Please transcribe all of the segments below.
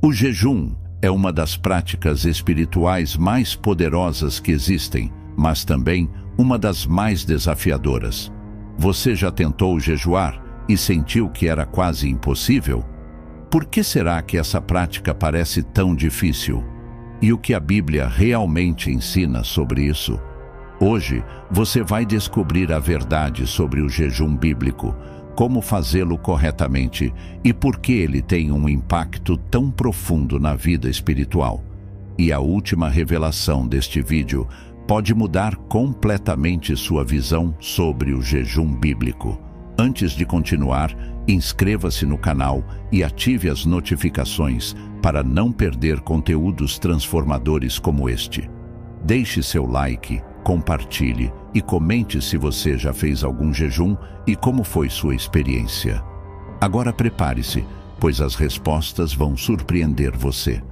O jejum é uma das práticas espirituais mais poderosas que existem, mas também uma das mais desafiadoras. Você já tentou jejuar e sentiu que era quase impossível? Por que será que essa prática parece tão difícil? E o que a Bíblia realmente ensina sobre isso? Hoje, você vai descobrir a verdade sobre o jejum bíblico, como fazê-lo corretamente e por que ele tem um impacto tão profundo na vida espiritual. E a última revelação deste vídeo pode mudar completamente sua visão sobre o jejum bíblico. Antes de continuar, inscreva-se no canal e ative as notificações para não perder conteúdos transformadores como este. Deixe seu like, compartilhe e comente se você já fez algum jejum e como foi sua experiência. Agora prepare-se, pois as respostas vão surpreender você.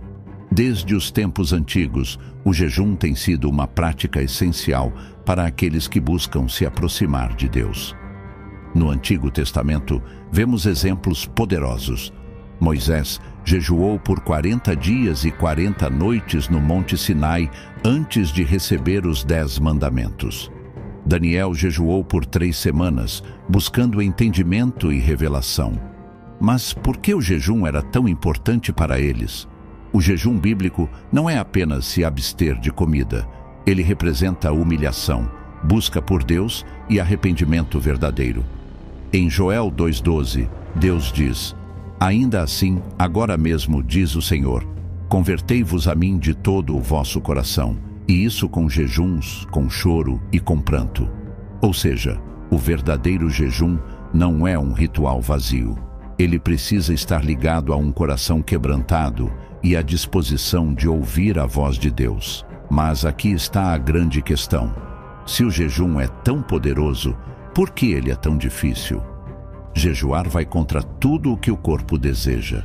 Desde os tempos antigos, o jejum tem sido uma prática essencial para aqueles que buscam se aproximar de Deus. No Antigo Testamento, vemos exemplos poderosos. Moisés jejuou por 40 dias e 40 noites no Monte Sinai antes de receber os 10 mandamentos. Daniel jejuou por 3 semanas, buscando entendimento e revelação. Mas por que o jejum era tão importante para eles? O jejum bíblico não é apenas se abster de comida. Ele representa humilhação, busca por Deus e arrependimento verdadeiro. Em Joel 2,12, Deus diz: "Ainda assim, agora mesmo, diz o Senhor, convertei-vos a mim de todo o vosso coração, e isso com jejuns, com choro e com pranto." Ou seja, o verdadeiro jejum não é um ritual vazio. Ele precisa estar ligado a um coração quebrantado e à disposição de ouvir a voz de Deus. Mas aqui está a grande questão. Se o jejum é tão poderoso, por que ele é tão difícil? Jejuar vai contra tudo o que o corpo deseja.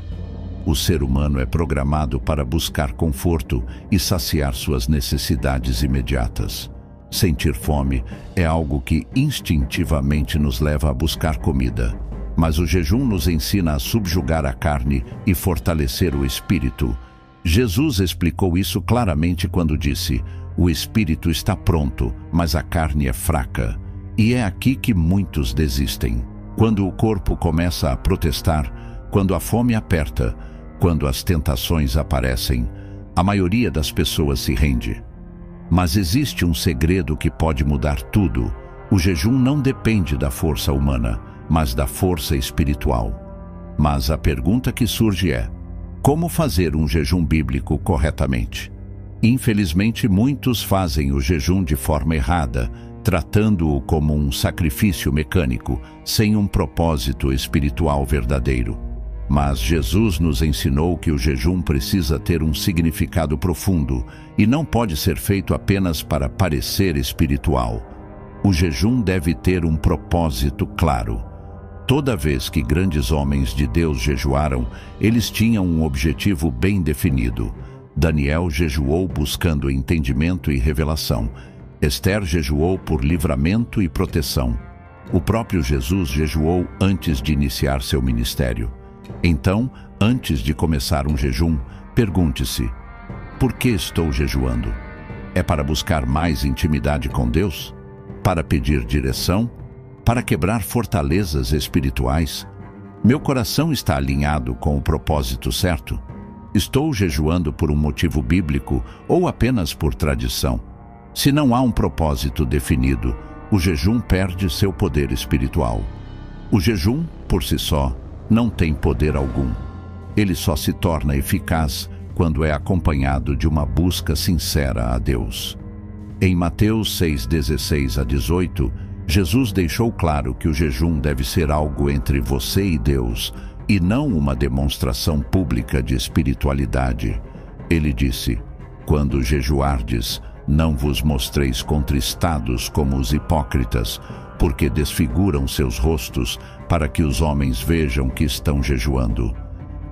O ser humano é programado para buscar conforto e saciar suas necessidades imediatas. Sentir fome é algo que instintivamente nos leva a buscar comida. Mas o jejum nos ensina a subjugar a carne e fortalecer o espírito. Jesus explicou isso claramente quando disse: "O espírito está pronto, mas a carne é fraca." E é aqui que muitos desistem. Quando o corpo começa a protestar, quando a fome aperta, quando as tentações aparecem, a maioria das pessoas se rende. Mas existe um segredo que pode mudar tudo. O jejum não depende da força humana, mas da força espiritual. Mas a pergunta que surge é: como fazer um jejum bíblico corretamente? Infelizmente, muitos fazem o jejum de forma errada, tratando-o como um sacrifício mecânico, sem um propósito espiritual verdadeiro. Mas Jesus nos ensinou que o jejum precisa ter um significado profundo e não pode ser feito apenas para parecer espiritual. O jejum deve ter um propósito claro. Toda vez que grandes homens de Deus jejuaram, eles tinham um objetivo bem definido. Daniel jejuou buscando entendimento e revelação. Esther jejuou por livramento e proteção. O próprio Jesus jejuou antes de iniciar seu ministério. Então, antes de começar um jejum, pergunte-se: por que estou jejuando? É para buscar mais intimidade com Deus? Para pedir direção? Para quebrar fortalezas espirituais? Meu coração está alinhado com o propósito certo? Estou jejuando por um motivo bíblico ou apenas por tradição? Se não há um propósito definido, o jejum perde seu poder espiritual. O jejum, por si só, não tem poder algum. Ele só se torna eficaz quando é acompanhado de uma busca sincera a Deus. Em Mateus 6:16-18, Jesus deixou claro que o jejum deve ser algo entre você e Deus, e não uma demonstração pública de espiritualidade. Ele disse: "Quando jejuardes, não vos mostreis contristados como os hipócritas, porque desfiguram seus rostos para que os homens vejam que estão jejuando.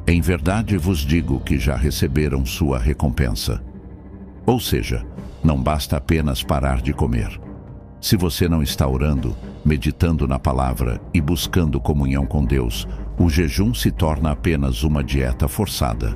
Em verdade vos digo que já receberam sua recompensa." Ou seja, não basta apenas parar de comer. Se você não está orando, meditando na palavra e buscando comunhão com Deus, o jejum se torna apenas uma dieta forçada.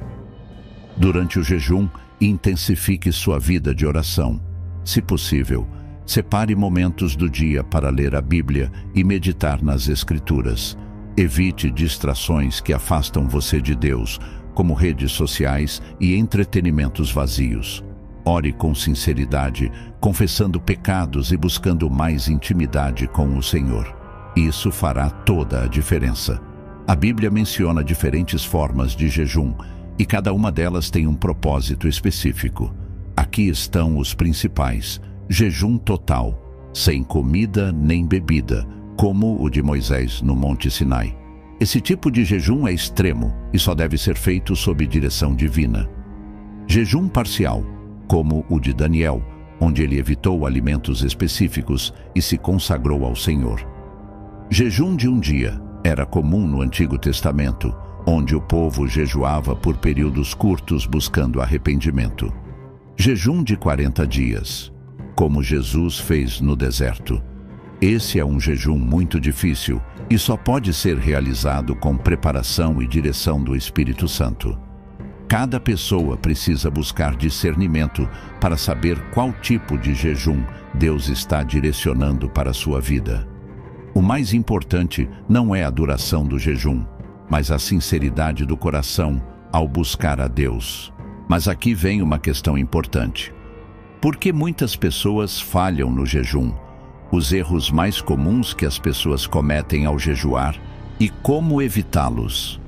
Durante o jejum, intensifique sua vida de oração. Se possível, separe momentos do dia para ler a Bíblia e meditar nas Escrituras. Evite distrações que afastam você de Deus, como redes sociais e entretenimentos vazios. Ore com sinceridade, confessando pecados e buscando mais intimidade com o Senhor. Isso fará toda a diferença. A Bíblia menciona diferentes formas de jejum, e cada uma delas tem um propósito específico. Aqui estão os principais: jejum total, sem comida nem bebida, como o de Moisés no Monte Sinai. Esse tipo de jejum é extremo e só deve ser feito sob direção divina. Jejum parcial, como o de Daniel, onde ele evitou alimentos específicos e se consagrou ao Senhor. Jejum de um dia era comum no Antigo Testamento, onde o povo jejuava por períodos curtos buscando arrependimento. Jejum de 40 dias, como Jesus fez no deserto. Esse é um jejum muito difícil e só pode ser realizado com preparação e direção do Espírito Santo. Cada pessoa precisa buscar discernimento para saber qual tipo de jejum Deus está direcionando para a sua vida. O mais importante não é a duração do jejum, mas a sinceridade do coração ao buscar a Deus. Mas aqui vem uma questão importante. Por que muitas pessoas falham no jejum? Os erros mais comuns que as pessoas cometem ao jejuar e como evitá-los.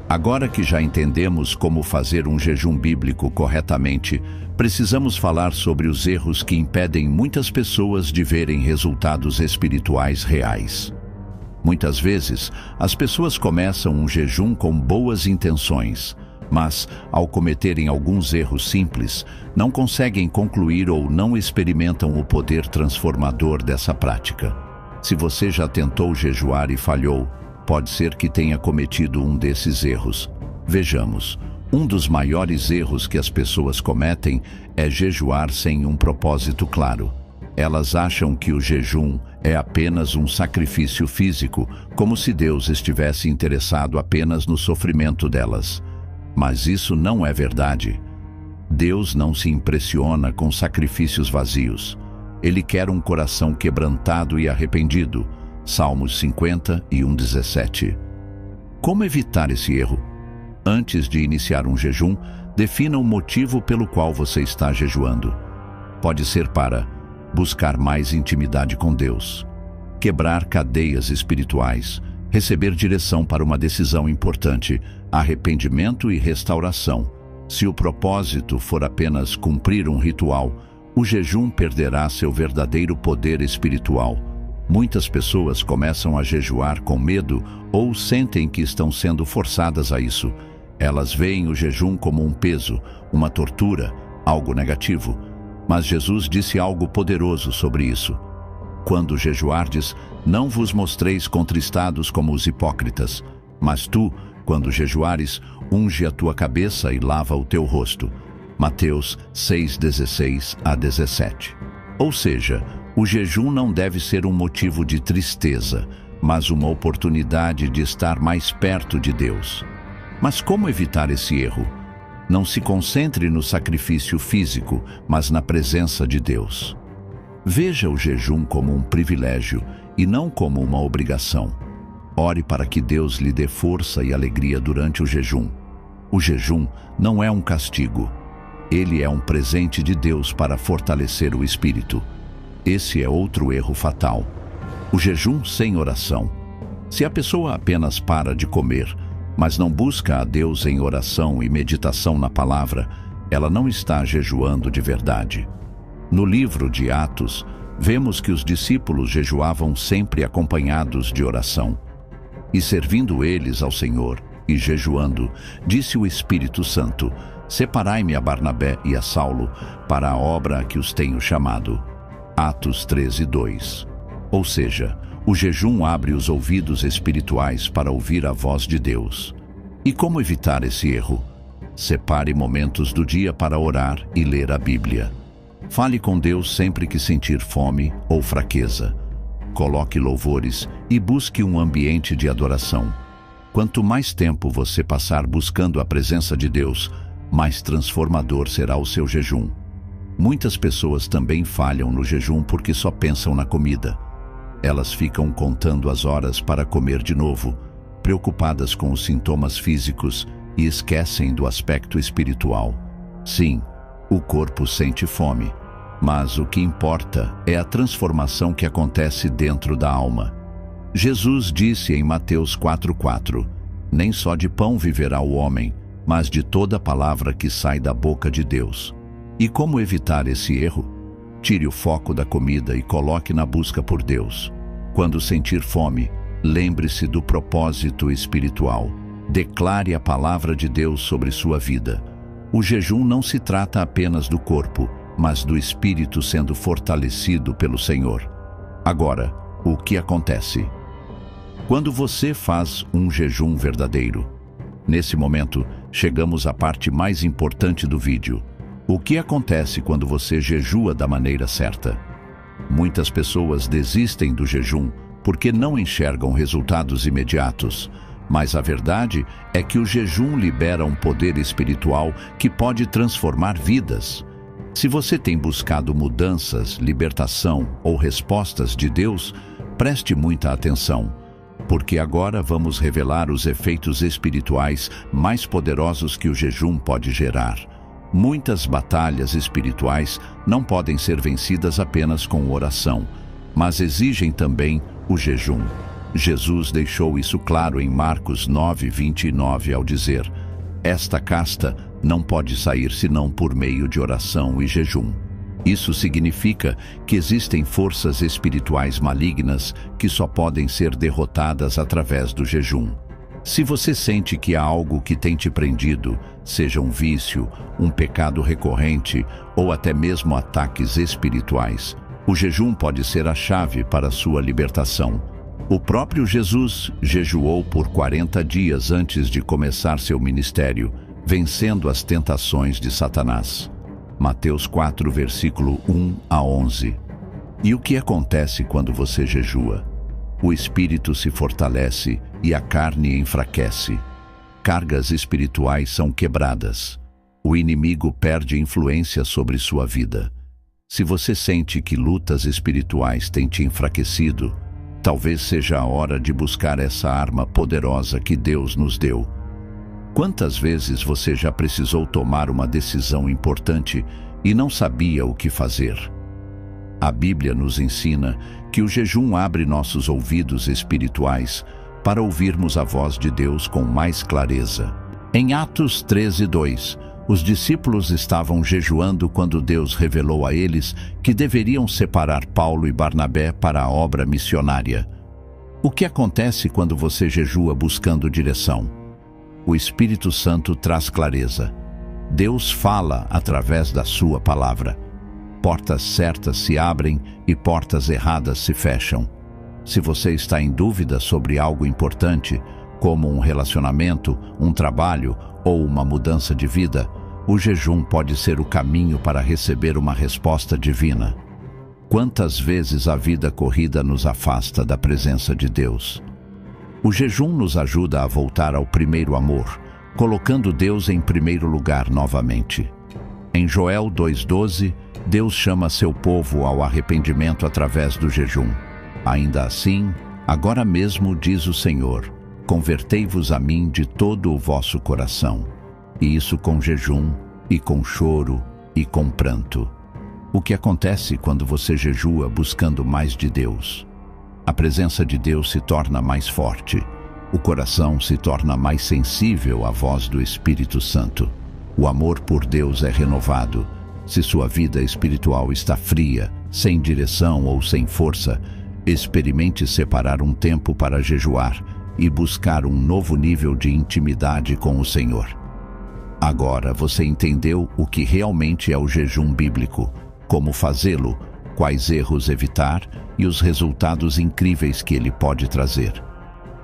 Agora que já entendemos como fazer um jejum bíblico corretamente, precisamos falar sobre os erros que impedem muitas pessoas de verem resultados espirituais reais. Muitas vezes, as pessoas começam um jejum com boas intenções, mas, ao cometerem alguns erros simples, não conseguem concluir ou não experimentam o poder transformador dessa prática. Se você já tentou jejuar e falhou, pode ser que tenha cometido um desses erros. Vejamos, um dos maiores erros que as pessoas cometem é jejuar sem um propósito claro. Elas acham que o jejum é apenas um sacrifício físico, como se Deus estivesse interessado apenas no sofrimento delas. Mas isso não é verdade. Deus não se impressiona com sacrifícios vazios. Ele quer um coração quebrantado e arrependido. Salmos 50:17. Como evitar esse erro? Antes de iniciar um jejum, defina o motivo pelo qual você está jejuando. Pode ser para buscar mais intimidade com Deus, quebrar cadeias espirituais, receber direção para uma decisão importante, arrependimento e restauração. Se o propósito for apenas cumprir um ritual, o jejum perderá seu verdadeiro poder espiritual. Muitas pessoas começam a jejuar com medo ou sentem que estão sendo forçadas a isso. Elas veem o jejum como um peso, uma tortura, algo negativo. Mas Jesus disse algo poderoso sobre isso. Quando jejuardes, não vos mostreis contristados como os hipócritas, mas tu, quando jejuares, unge a tua cabeça e lava o teu rosto. Mateus 6:16-17. Ou seja, o jejum não deve ser um motivo de tristeza, mas uma oportunidade de estar mais perto de Deus. Mas como evitar esse erro? Não se concentre no sacrifício físico, mas na presença de Deus. Veja o jejum como um privilégio e não como uma obrigação. Ore para que Deus lhe dê força e alegria durante o jejum. O jejum não é um castigo. Ele é um presente de Deus para fortalecer o espírito. Esse é outro erro fatal. O jejum sem oração. Se a pessoa apenas para de comer, mas não busca a Deus em oração e meditação na palavra, ela não está jejuando de verdade. No livro de Atos, vemos que os discípulos jejuavam sempre acompanhados de oração. E servindo eles ao Senhor e jejuando, disse o Espírito Santo: separai-me a Barnabé e a Saulo para a obra a que os tenho chamado. Atos 13:2. Ou seja, o jejum abre os ouvidos espirituais para ouvir a voz de Deus. E como evitar esse erro? Separe momentos do dia para orar e ler a Bíblia. Fale com Deus sempre que sentir fome ou fraqueza. Coloque louvores e busque um ambiente de adoração. Quanto mais tempo você passar buscando a presença de Deus, mais transformador será o seu jejum. Muitas pessoas também falham no jejum porque só pensam na comida. Elas ficam contando as horas para comer de novo, preocupadas com os sintomas físicos e esquecem do aspecto espiritual. Sim, o corpo sente fome, mas o que importa é a transformação que acontece dentro da alma. Jesus disse em Mateus 4:4, nem só de pão viverá o homem, mas de toda palavra que sai da boca de Deus. E como evitar esse erro? Tire o foco da comida e coloque na busca por Deus. Quando sentir fome, lembre-se do propósito espiritual. Declare a palavra de Deus sobre sua vida. O jejum não se trata apenas do corpo, mas do espírito sendo fortalecido pelo Senhor. Agora, o que acontece? Quando você faz um jejum verdadeiro, nesse momento, chegamos à parte mais importante do vídeo. O que acontece quando você jejua da maneira certa? Muitas pessoas desistem do jejum porque não enxergam resultados imediatos. Mas a verdade é que o jejum libera um poder espiritual que pode transformar vidas. Se você tem buscado mudanças, libertação ou respostas de Deus, preste muita atenção, porque agora vamos revelar os efeitos espirituais mais poderosos que o jejum pode gerar. Muitas batalhas espirituais não podem ser vencidas apenas com oração, mas exigem também o jejum. Jesus deixou isso claro em Marcos 9:29 ao dizer: esta casta não pode sair senão por meio de oração e jejum. Isso significa que existem forças espirituais malignas que só podem ser derrotadas através do jejum. Se você sente que há algo que tem te prendido, seja um vício, um pecado recorrente ou até mesmo ataques espirituais, o jejum pode ser a chave para a sua libertação. O próprio Jesus jejuou por 40 dias antes de começar seu ministério, vencendo as tentações de Satanás. Mateus 4, versículo 1 a 11. E o que acontece quando você jejua? O espírito se fortalece e a carne enfraquece. Cargas espirituais são quebradas. O inimigo perde influência sobre sua vida. Se você sente que lutas espirituais têm te enfraquecido, talvez seja a hora de buscar essa arma poderosa que Deus nos deu. Quantas vezes você já precisou tomar uma decisão importante e não sabia o que fazer? A Bíblia nos ensina que o jejum abre nossos ouvidos espirituais para ouvirmos a voz de Deus com mais clareza. Em Atos 13:2, os discípulos estavam jejuando quando Deus revelou a eles que deveriam separar Paulo e Barnabé para a obra missionária. O que acontece quando você jejua buscando direção? O Espírito Santo traz clareza. Deus fala através da sua palavra. Portas certas se abrem e portas erradas se fecham. Se você está em dúvida sobre algo importante, como um relacionamento, um trabalho ou uma mudança de vida, o jejum pode ser o caminho para receber uma resposta divina. Quantas vezes a vida corrida nos afasta da presença de Deus? O jejum nos ajuda a voltar ao primeiro amor, colocando Deus em primeiro lugar novamente. Em Joel 2:12, Deus chama seu povo ao arrependimento através do jejum. Ainda assim, agora mesmo diz o Senhor, convertei-vos a mim de todo o vosso coração, e isso com jejum, e com choro, e com pranto. O que acontece quando você jejua buscando mais de Deus? A presença de Deus se torna mais forte. O coração se torna mais sensível à voz do Espírito Santo. O amor por Deus é renovado. Se sua vida espiritual está fria, sem direção ou sem força, experimente separar um tempo para jejuar e buscar um novo nível de intimidade com o Senhor. Agora você entendeu o que realmente é o jejum bíblico, como fazê-lo, quais erros evitar e os resultados incríveis que ele pode trazer.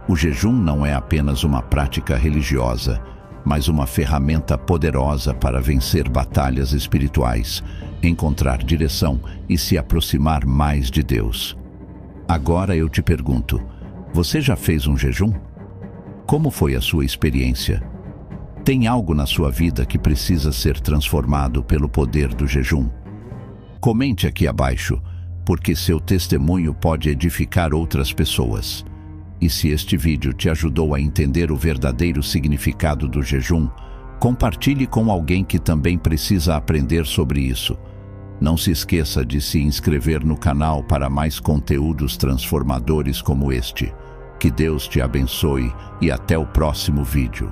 O jejum não é apenas uma prática religiosa, mas uma ferramenta poderosa para vencer batalhas espirituais, encontrar direção e se aproximar mais de Deus. Agora eu te pergunto, você já fez um jejum? Como foi a sua experiência? Tem algo na sua vida que precisa ser transformado pelo poder do jejum? Comente aqui abaixo, porque seu testemunho pode edificar outras pessoas. E se este vídeo te ajudou a entender o verdadeiro significado do jejum, compartilhe com alguém que também precisa aprender sobre isso. Não se esqueça de se inscrever no canal para mais conteúdos transformadores como este. Que Deus te abençoe e até o próximo vídeo.